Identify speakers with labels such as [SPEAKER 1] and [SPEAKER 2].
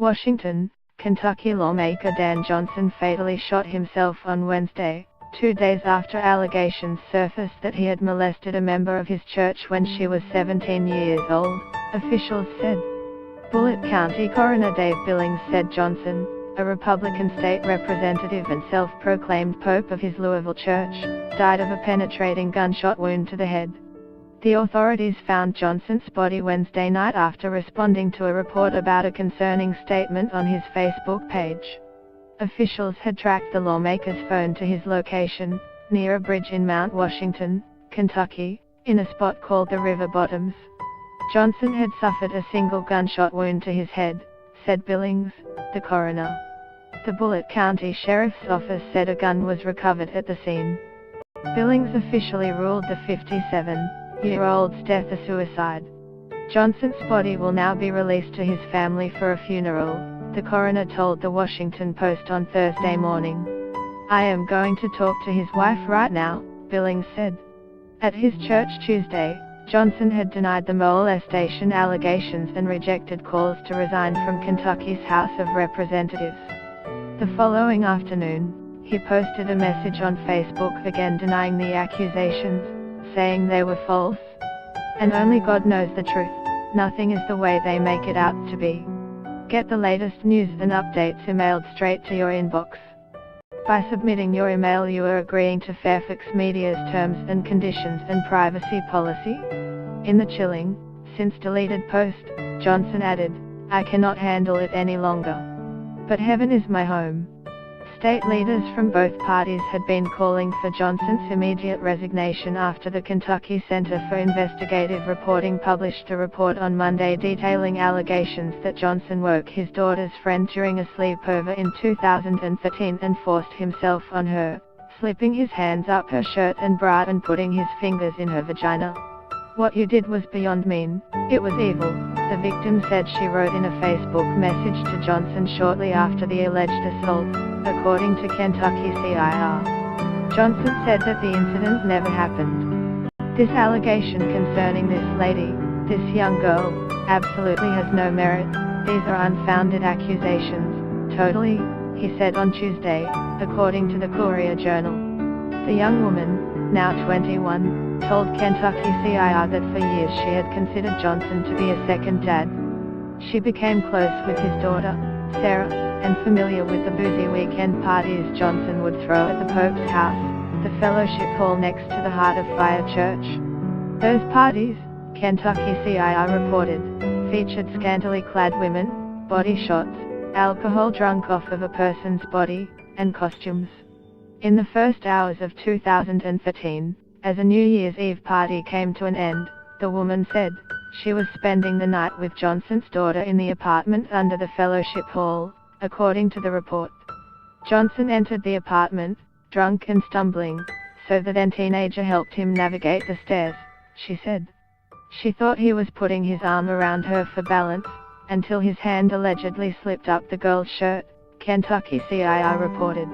[SPEAKER 1] Washington, Kentucky lawmaker Dan Johnson fatally shot himself on Wednesday, 2 days after allegations surfaced that he had molested a member of his church when she was 17 years old, officials said. Bullitt County Coroner Dave Billings said Johnson, a Republican state representative and self-proclaimed pope of his Louisville church, died of a penetrating gunshot wound to the head. The authorities found Johnson's body Wednesday night after responding to a report about a concerning statement on his Facebook page. Officials had tracked the lawmaker's phone to his location, near a bridge in Mount Washington, Kentucky, in a spot called the River Bottoms. Johnson had suffered a single gunshot wound to his head, said Billings, the coroner. The Bullitt County Sheriff's Office said a gun was recovered at the scene. Billings officially ruled the 57-year-old's death a suicide. Johnson's body will now be released to his family for a funeral, the coroner told the Washington Post on Thursday morning. I am going to talk to his wife right now, Billings said. At his church Tuesday, Johnson had denied the molestation allegations and rejected calls to resign from Kentucky's House of Representatives. The following afternoon, he posted a message on Facebook again denying the accusations, saying they were false. And only God knows the truth, nothing is the way they make it out to be. Get the latest news and updates emailed straight to your inbox. By submitting your email you are agreeing to Fairfax Media's terms and conditions and privacy policy. In the chilling, since deleted post, Johnson added, I cannot handle it any longer. But heaven is my home. State leaders from both parties had been calling for Johnson's immediate resignation after the Kentucky Center for Investigative Reporting published a report on Monday detailing allegations that Johnson woke his daughter's friend during a sleepover in 2013 and forced himself on her, slipping his hands up her shirt and bra and putting his fingers in her vagina. What you did was beyond mean, it was evil, the victim said she wrote in a Facebook message to Johnson shortly after the alleged assault, according to Kentucky CIR. Johnson said that the incident never happened. This allegation concerning this lady, this young girl, absolutely has no merit, these are unfounded accusations, totally, he said on Tuesday, according to the Courier-Journal. The young woman, now 21, told Kentucky CIR that for years she had considered Johnson to be a second dad. She became close with his daughter, Sarah, and familiar with the boozy weekend parties Johnson would throw at the Pope's house, the fellowship hall next to the Heart of Fire Church. Those parties, Kentucky CIR reported, featured scantily clad women, body shots, alcohol drunk off of a person's body, and costumes. In the first hours of 2013, as a New Year's Eve party came to an end, the woman said, she was spending the night with Johnson's daughter in the apartment under the fellowship hall, according to the report. Johnson entered the apartment, drunk and stumbling, so the then teenager helped him navigate the stairs, she said. She thought he was putting his arm around her for balance, until his hand allegedly slipped up the girl's shirt, Kentucky CIR reported.